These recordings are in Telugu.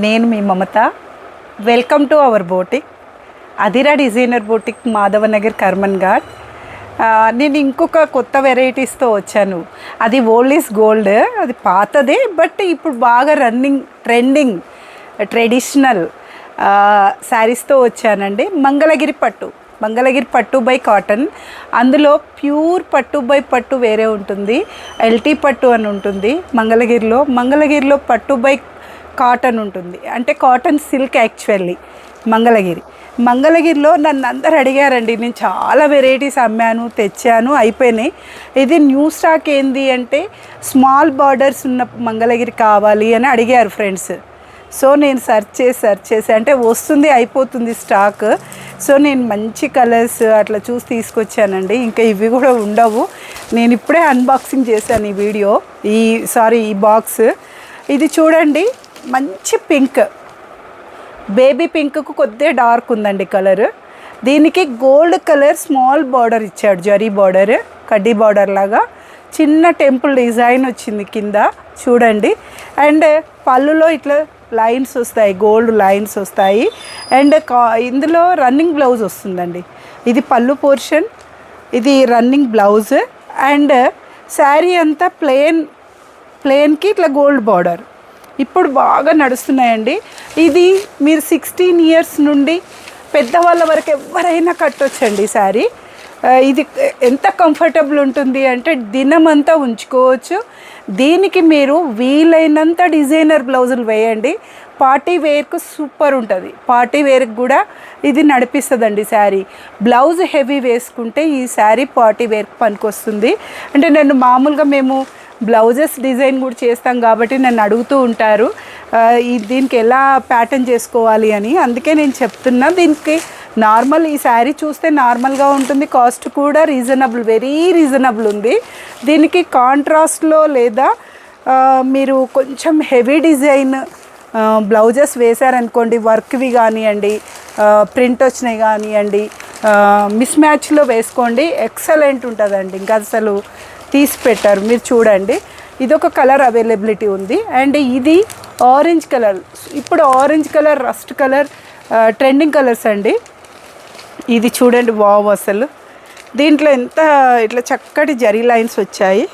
నేను మీ మమత. వెల్కమ్ టు అవర్ బోటిక్ అదిరా డిజైనర్ బోటిక్, మాధవనగర్, కర్మన్ ఘాట్. నేను ఇంకొక కొత్త వెరైటీస్తో వచ్చాను. అది ఓల్డ్ ఈజ్ గోల్డ్, అది పాతదే, బట్ ఇప్పుడు బాగా ట్రెండింగ్ ట్రెడిషనల్ శారీస్తో వచ్చానండి. మంగళగిరి పట్టు బై కాటన్. అందులో ప్యూర్ పట్టు బై పట్టు వేరే ఉంటుంది, ఎల్టీ పట్టు అని ఉంటుంది. మంగళగిరిలో పట్టు బై కాటన్ ఉంటుంది, అంటే కాటన్ సిల్క్. యాక్చువల్లీ మంగళగిరిలో నన్ను అందరు అడిగారండి. నేను చాలా వెరైటీస్ అమ్మాను, తెచ్చాను, అయిపోయినాయి. ఇది న్యూ స్టాక్ ఏంది అంటే స్మాల్ బార్డర్స్ ఉన్న మంగళగిరి కావాలి అని అడిగారు ఫ్రెండ్స్. సో నేను సెర్చ్ చేసి అంటే వస్తుంది, అయిపోతుంది స్టాక్. సో నేను మంచి కలర్స్ అట్లా చూసి తీసుకొచ్చానండి. ఇంకా ఇవి కూడా ఉండవు. నేను ఇప్పుడే అన్బాక్సింగ్ చేశాను ఈ బాక్స్. ఇది చూడండి, మంచి పింక్, బేబీ పింక్కు కొద్దిగా డార్క్ ఉందండి కలర్. దీనికి గోల్డ్ కలర్ స్మాల్ బార్డర్ ఇచ్చాడు, జరీ బార్డర్, కడ్డీ బార్డర్ లాగా. చిన్న టెంపుల్ డిజైన్ వచ్చింది కింద చూడండి. అండ్ పళ్ళులో ఇట్లా లైన్స్ వస్తాయి, గోల్డ్ లైన్స్ వస్తాయి. అండ్ ఇందులో రన్నింగ్ బ్లౌజ్ వస్తుందండి. ఇది పళ్ళు పోర్షన్, ఇది రన్నింగ్ బ్లౌజ్. అండ్ శారీ అంతా ప్లెయిన్కి ఇట్లా గోల్డ్ బార్డర్. ఇప్పుడు బాగా నడుస్తున్నాయండి. ఇది మీరు 16 ఇయర్స్ నుండి పెద్దవాళ్ళ వరకు ఎవరైనా కట్టొచ్చండి శారీ. ఇది ఎంత కంఫర్టబుల్ ఉంటుంది అంటే దినమంతా ఉంచుకోవచ్చు. దీనికి మీరు వీలైనంత డిజైనర్ బ్లౌజులు వేయండి. పార్టీ వేర్కు సూపర్ ఉంటుంది. పార్టీ వేర్కి కూడా ఇది నడిపిస్తుందండి శారీ. బ్లౌజ్ హెవీ వేసుకుంటే ఈ శారీ పార్టీ వేర్కి పనికొస్తుంది. అంటే మేము బ్లౌజెస్ డిజైన్ కూడా చేస్తాం కాబట్టి నన్ను అడుగుతూ ఉంటారు దీనికి ఎలా ప్యాటర్న్ చేసుకోవాలి అని. అందుకే నేను చెప్తున్నా. దీనికి నార్మల్ ఈ శారీ చూస్తే నార్మల్గా ఉంటుంది, కాస్ట్ కూడా రీజనబుల్, వెరీ రీజనబుల్ ఉంది. దీనికి కాంట్రాస్ట్లో లేదా మీరు కొంచెం హెవీ డిజైన్ బ్లౌజెస్ వేశారనుకోండి, వర్క్వి కానివ్వండి, ప్రింట్ వచ్చినాయి కానివ్వండి, మిస్ మ్యాచ్లో వేసుకోండి, ఎక్సలెంట్ ఉంటుందండి. ఇంకా అసలు తీసి పెట్టారు. మీరు చూడండి, ఇదొక కలర్ అవైలబిలిటీ ఉంది. అండ్ ఇది ఆరెంజ్ కలర్. ఇప్పుడు orange colour, rust colour trending colours అండి. ఇది చూడండి, వావ్, అసలు దీంట్లో ఎంత ఇట్లా చక్కటి జరీ లైన్స్ వచ్చాయి.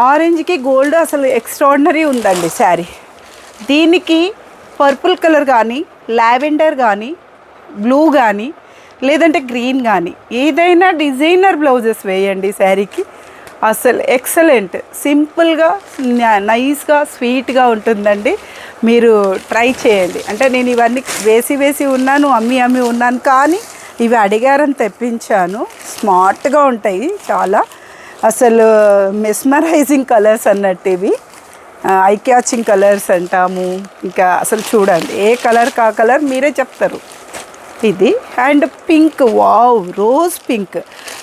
ఆరెంజ్కి గోల్డ్ అసలు ఎక్స్ట్రాడినరీ ఉందండి శారీ. దీనికి పర్పుల్ కలర్ కానీ, లావెండర్ కానీ, బ్లూ కానీ, లేదంటే గ్రీన్ కానీ, ఏదైనా డిజైనర్ బ్లౌజెస్ వేయండి శారీకి. అసలు ఎక్సలెంట్, సింపుల్గా, నైస్గా, స్వీట్గా ఉంటుందండి. మీరు ట్రై చేయండి. అంటే నేను ఇవన్నీ వేసి ఉన్నాను, అమ్మి ఉన్నాను, కానీ ఇవి అడిగారని తెప్పించాను. స్మార్ట్గా ఉంటాయి చాలా. అసలు మెస్మరైజింగ్ కలర్స్ అన్నట్టు ఇవి, ఐ క్యాచింగ్ కలర్స్ అంటాము. ఇంకా అసలు చూడండి, ఏ కలర్ కా కలర్ మీరే చెప్తారు. ఇది and pink, wow, rose pink.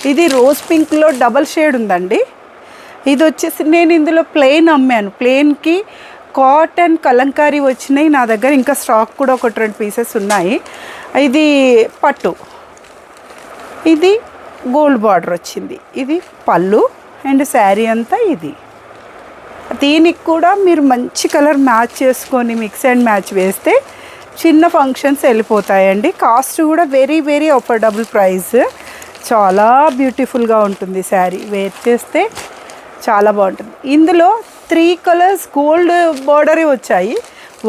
ఇది రోజ్ పింక్లో డబల్ షేడ్ ఉందండి. ఇది వచ్చేసి నేను ఇందులో ప్లెయిన్ అమ్మాను. ప్లెయిన్కి కాటన్ కలంకారీ వచ్చినాయి నా దగ్గర. ఇంకా స్టాక్ కూడా ఒక 2 పీసెస్ ఉన్నాయి. ఇది పట్టు, ఇది గోల్డ్ బార్డర్ వచ్చింది. ఇది పళ్ళు అండ్ శారీ అంతా ఇది. దీనికి కూడా మీరు మంచి కలర్ మ్యాచ్ చేసుకొని మిక్స్ అండ్ మ్యాచ్ వేస్తే చిన్న ఫంక్షన్స్ వెళ్ళిపోతాయండి. కాస్ట్ కూడా వెరీ వెరీ అఫోర్డబుల్ ప్రైస్. చాలా బ్యూటిఫుల్గా ఉంటుంది శారీ, వేర్ చేస్తే చాలా బాగుంటుంది. ఇందులో 3 కలర్స్ గోల్డ్ బార్డరే వచ్చాయి.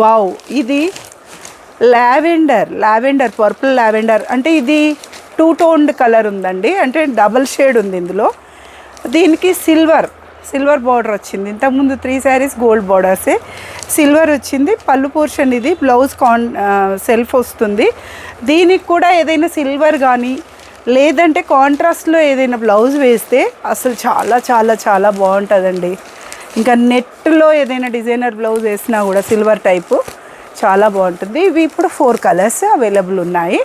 వావ్, ఇది లావెండర్, పర్పుల్ లావెండర్, అంటే ఇది 2 టోన్డ్ కలర్ ఉందండి, అంటే డబల్ షేడ్ ఉంది ఇందులో. దీనికి సిల్వర్ బార్డర్ వచ్చింది. ఇంతకుముందు 3 శారీస్ గోల్డ్ బార్డర్సే, సిల్వర్ వచ్చింది. పళ్ళు పోర్షన్ ఇది, బ్లౌజ్ సెల్ఫ్ వస్తుంది. దీనికి కూడా ఏదైనా సిల్వర్ కానీ లేదంటే కాంట్రాస్ట్లో ఏదైనా బ్లౌజ్ వేస్తే అసలు చాలా చాలా చాలా బాగుంటుందండి. ఇంకా నెట్లో ఏదైనా డిజైనర్ బ్లౌజ్ వేసినా కూడా సిల్వర్ టైపు చాలా బాగుంటుంది. ఇవి ఇప్పుడు 4 కలర్స్ అవైలబుల్ ఉన్నాయి.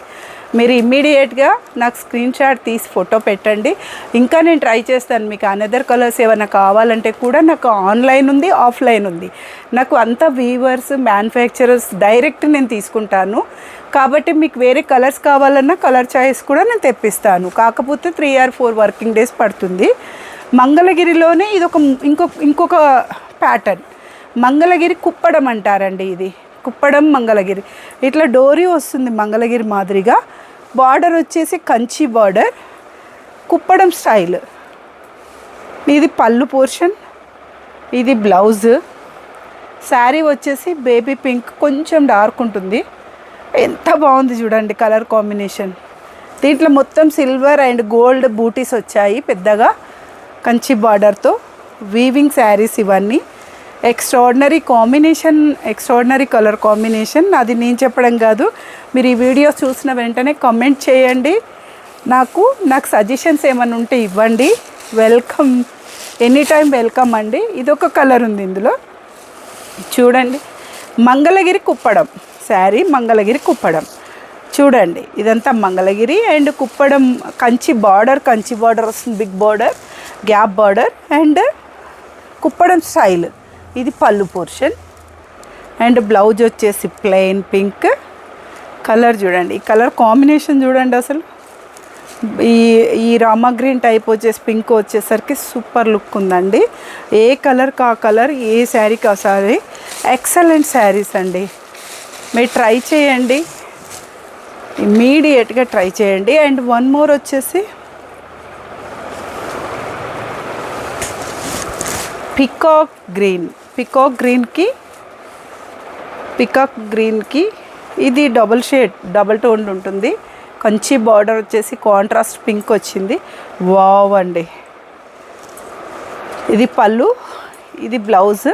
మీరు ఇమ్మీడియట్గా నాకు స్క్రీన్ షాట్ తీసి ఫోటో పెట్టండి. ఇంకా నేను ట్రై చేస్తాను. మీకు అనదర్ కలర్స్ ఏమైనా కావాలంటే కూడా నాకు ఆన్లైన్ ఉంది, ఆఫ్లైన్ ఉంది. నాకు అంతా వీవర్స్, మ్యానుఫ్యాక్చరర్స్ డైరెక్ట్ నేను తీసుకుంటాను. కాబట్టి మీకు వేరే కలర్స్ కావాలన్నా కలర్ చాయిస్ కూడా నేను తెప్పిస్తాను. కాకపోతే 3 or 4 వర్కింగ్ డేస్ పడుతుంది. మంగళగిరిలోనే ఇది ఇంకొక ప్యాటర్న్. మంగళగిరి కుప్పడం అంటారండి. ఇది కుప్పడం మంగళగిరి. ఇట్లా డోరీ వస్తుంది మంగళగిరి మాదిరిగా. బార్డర్ వచ్చేసి కంచి బార్డర్, కుప్పడం స్టైల్. ఇది పళ్ళు పోర్షన్, ఇది బ్లౌజ్. శారీ వచ్చేసి బేబీ పింక్, కొంచెం డార్క్ ఉంటుంది. ఎంత బాగుంది చూడండి కలర్ కాంబినేషన్. దీంట్లో మొత్తం సిల్వర్ అండ్ గోల్డ్ బూటీస్ వచ్చాయి పెద్దగా, కంచి బార్డర్తో. వీవింగ్ శారీస్ ఇవన్నీ. Extraordinary combination, extraordinary colour combination. అది నేను చెప్పడం కాదు, మీరు ఈ వీడియో చూసిన వెంటనే కామెంట్ చేయండి. నాకు సజెషన్స్ ఏమైనా ఉంటే ఇవ్వండి. వెల్కమ్, ఎనీ టైం వెల్కమ్ అండి. ఇదొక కలర్ ఉంది ఇందులో చూడండి. మంగళగిరి కుప్పడం శారీ, మంగళగిరి కుప్పడం చూడండి. ఇదంతా మంగళగిరి అండ్ కుప్పడం కంచి బార్డర్ వస్తుంది, big border, gap border and Kuppadam style. ఇది పళ్ళు పోర్షన్ అండ్ బ్లౌజ్ వచ్చేసి ప్లెయిన్ పింక్ కలర్. చూడండి ఈ కలర్ కాంబినేషన్ చూడండి. అసలు ఈ రామా గ్రీన్ టైప్ వచ్చేసి పింక్ వచ్చేసరికి సూపర్ లుక్ ఉందండి. ఏ కలర్ కా కలర్, ఏ శారీ కా శారీ, ఎక్సలెంట్ శారీస్ అండి. మీరు ట్రై చేయండి, ఇమ్మీడియట్గా ట్రై చేయండి. అండ్ వన్ మోర్ వచ్చేసి పికాక్ గ్రీన్కి ఇది డబుల్ షేడ్, డబుల్ టోన్ ఉంటుంది. కంచి బార్డర్ వచ్చేసి కాంట్రాస్ట్ పింక్ వచ్చింది. వావ్ అండి. ఇది పళ్ళు, ఇది బ్లౌజ్.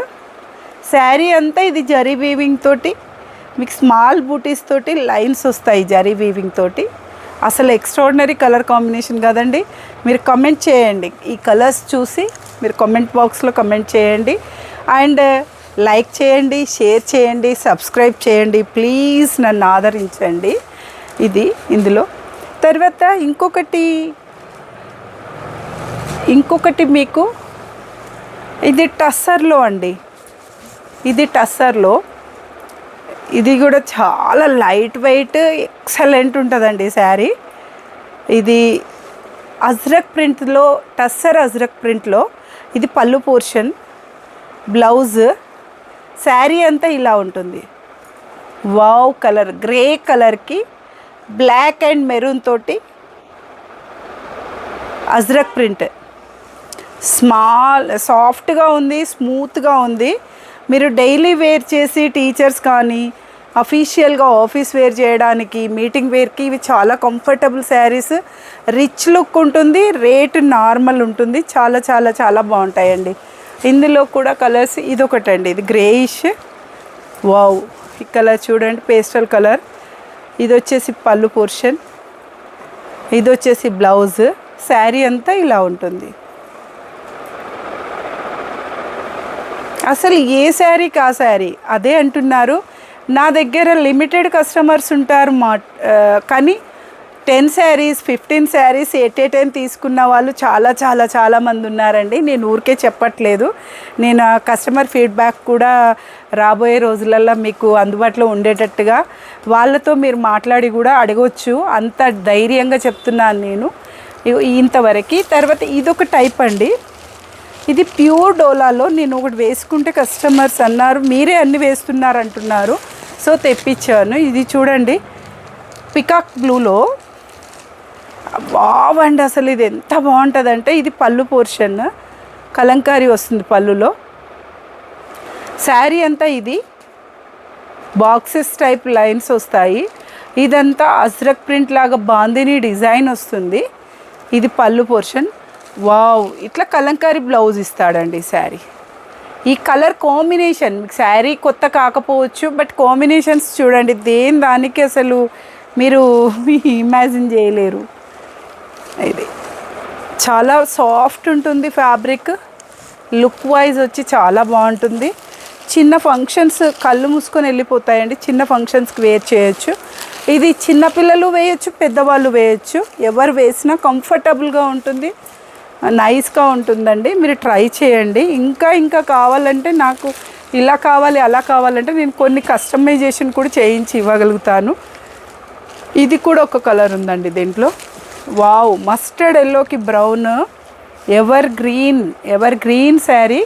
శారీ అంతా ఇది జరీ వీవింగ్ తోటి, మీకు స్మాల్ బూటీస్ తోటి లైన్స్ వస్తాయి జరీ వీవింగ్ తోటి. అసలు ఎక్స్ట్రాడినరీ కలర్ కాంబినేషన్ కదండి. మీరు కమెంట్ చేయండి, ఈ కలర్స్ చూసి మీరు కామెంట్ బాక్స్లో కమెంట్ చేయండి. అండ్ లైక్ చేయండి, షేర్ చేయండి, సబ్స్క్రైబ్ చేయండి. ప్లీజ్ నన్ను ఆదరించండి. ఇది ఇందులో. తర్వాత ఇంకొకటి మీకు ఇది టస్సర్లో అండి. ఇది టస్సర్లో, ఇది కూడా చాలా లైట్ వెయిట్, ఎక్సలెంట్ ఉంటుందండి శారీ. ఇది అజ్రక్ ప్రింట్లో, టస్సర్ అజ్రక్ ప్రింట్లో. ఇది పళ్ళు పోర్షన్, బ్లౌజ్. శారీ అంతా ఇలా ఉంటుంది. వావ్ కలర్, గ్రే కలర్కి బ్లాక్ అండ్ మెరూన్ తోటి అజ్రక్ ప్రింట్. సాఫ్ట్గా ఉంది, స్మూత్గా ఉంది. మీరు డైలీ వేర్ చేసి టీచర్స్ కానీ అఫీషియల్గా ఆఫీస్ వేర్ చేయడానికి, మీటింగ్ వేర్కి ఇవి చాలా కంఫర్టబుల్ శారీస్. రిచ్ లుక్ ఉంటుంది, రేటు నార్మల్ ఉంటుంది. చాలా చాలా చాలా బాగుంటాయండి. ఇందులో కూడా కలర్స్ ఇదొకటండి, ఇది గ్రేయిష్. వావ్, ఈ కలర్ చూడండి, పేస్టల్ కలర్. ఇది వచ్చేసి పళ్ళు పోర్షన్, ఇది వచ్చేసి బ్లౌజ్. శారీ అంతా ఇలా ఉంటుంది. అసలు ఏ శారీకి ఆ శారీ అదే అంటున్నారు. నా దగ్గర లిమిటెడ్ కస్టమర్స్ ఉంటారు కానీ 10 saris 15 saris at a time తీసుకున్న వాళ్ళు చాలా చాలా చాలామంది ఉన్నారండి. నేను ఊరికే చెప్పట్లేదు. నేను ఆ కస్టమర్ ఫీడ్బ్యాక్ కూడా రాబోయే రోజులలో మీకు అందుబాటులో ఉండేటట్టుగా వాళ్ళతో మీరు మాట్లాడి కూడా అడగవచ్చు. అంత ధైర్యంగా చెప్తున్నాను నేను ఇంతవరకు. తర్వాత ఇదొక టైప్ అండి, ఇది ప్యూర్ డోలాలో. నేను ఒకటి వేసుకుంటే కస్టమర్స్ అన్నారు మీరే అన్ని వేస్తున్నారు అంటున్నారు, సో తెప్పించాను. ఇది చూడండి, పికాక్ బ్లూలో. బాగుండి అసలు ఇది ఎంత బాగుంటుందంటే, ఇది పళ్ళు పోర్షన్, కలంకారీ వస్తుంది పళ్ళులో. శారీ అంతా ఇది బాక్సెస్ టైప్ లైన్స్ వస్తాయి. ఇదంతా అజ్రక్ ప్రింట్ లాగా బాందిని డిజైన్ వస్తుంది. ఇది పళ్ళు పోర్షన్. వావ్, ఇట్లా కలంకారీ బ్లౌజ్ ఇస్తాడండి శారీ. ఈ కలర్ కాంబినేషన్ మీకు శారీ కొత్త కాకపోవచ్చు, బట్ కాంబినేషన్స్ చూడండి, దేని దానికి అసలు మీరు ఇమాజిన్ చేయలేరు. ఇది చాలా సాఫ్ట్ ఉంటుంది ఫ్యాబ్రిక్, లుక్ వైజ్ వచ్చి చాలా బాగుంటుంది. చిన్న ఫంక్షన్స్ కళ్ళు మూసుకొని వెళ్ళిపోతాయండి, చిన్న ఫంక్షన్స్కి వేర్ చేయొచ్చు. ఇది చిన్నపిల్లలు వేయచ్చు, పెద్దవాళ్ళు వేయచ్చు, ఎవరు వేసినా కంఫర్టబుల్గా ఉంటుంది, నైస్గా ఉంటుందండి. మీరు ట్రై చేయండి. ఇంకా కావాలంటే, నాకు ఇలా కావాలి అలా కావాలంటే నేను కొన్ని కస్టమైజేషన్ కూడా చేయించి ఇవ్వగలుగుతాను. ఇది కూడా ఒక కలర్ ఉందండి దీంట్లో. వావ్, మస్టర్డ్ ఎల్లోకి బ్రౌన్, ఎవర్ గ్రీన్ శారీ.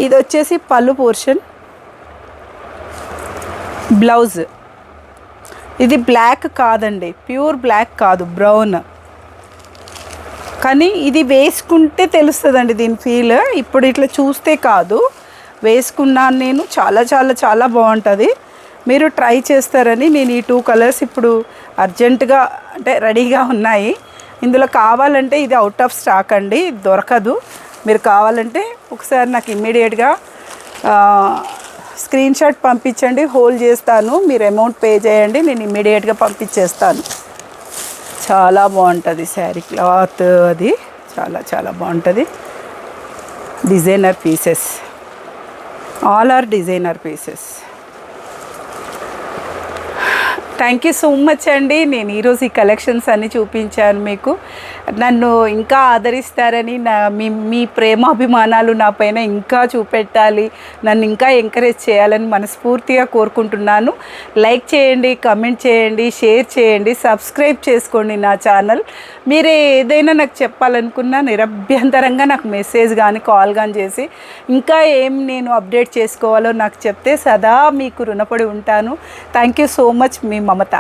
ఇది వచ్చేసి పళ్ళు పోర్షన్, బ్లౌజ్. ఇది బ్లాక్ కాదండి, ప్యూర్ బ్లాక్ కాదు, బ్రౌన్. కానీ ఇది వేసుకుంటే తెలుస్తుందండి దీని ఫీల్. ఇప్పుడు ఇట్లా చూస్తే కాదు, వేసుకున్నాను నేను. చాలా చాలా చాలా బాగుంటుంది. మీరు ట్రై చేస్తారని నేను ఈ 2 కలర్స్ ఇప్పుడు అర్జెంటుగా అంటే రెడీగా ఉన్నాయి. ఇందులో కావాలంటే ఇది అవుట్ ఆఫ్ స్టాక్ అండి, దొరకదు. మీరు కావాలంటే ఒకసారి నాకు ఇమ్మీడియట్గా స్క్రీన్ షాట్ పంపించండి, హోల్డ్ చేస్తాను. మీరు అమౌంట్ పే చేయండి, నేను ఇమ్మీడియట్గా పంపించేస్తాను. చాలా బాగుంటుంది శారీ క్లాత్, అది చాలా చాలా బాగుంటుంది. Designer pieces, all are designer pieces. Thank you so much అండి. నేను ఈరోజు ఈ కలెక్షన్స్ అన్నీ చూపించాను మీకు. నన్ను ఇంకా ఆదరిస్తారని, మీ ప్రేమాభిమానాలు నా పైన ఇంకా చూపెట్టాలి, నన్ను ఇంకా ఎంకరేజ్ చేయాలని మనస్ఫూర్తిగా కోరుకుంటున్నాను. లైక్ చేయండి, కమెంట్ చేయండి, షేర్ చేయండి, సబ్స్క్రైబ్ చేసుకోండి నా ఛానల్. మీరు ఏదైనా నాకు చెప్పాలనుకున్నా నిరభ్యంతరంగా నాకు మెసేజ్ కానీ కాల్ కానీ చేసి ఇంకా ఏం నేను అప్డేట్ చేసుకోవాలో నాకు చెప్తే సదా మీకు రుణపడి ఉంటాను. Thank you so much. Me Mamata.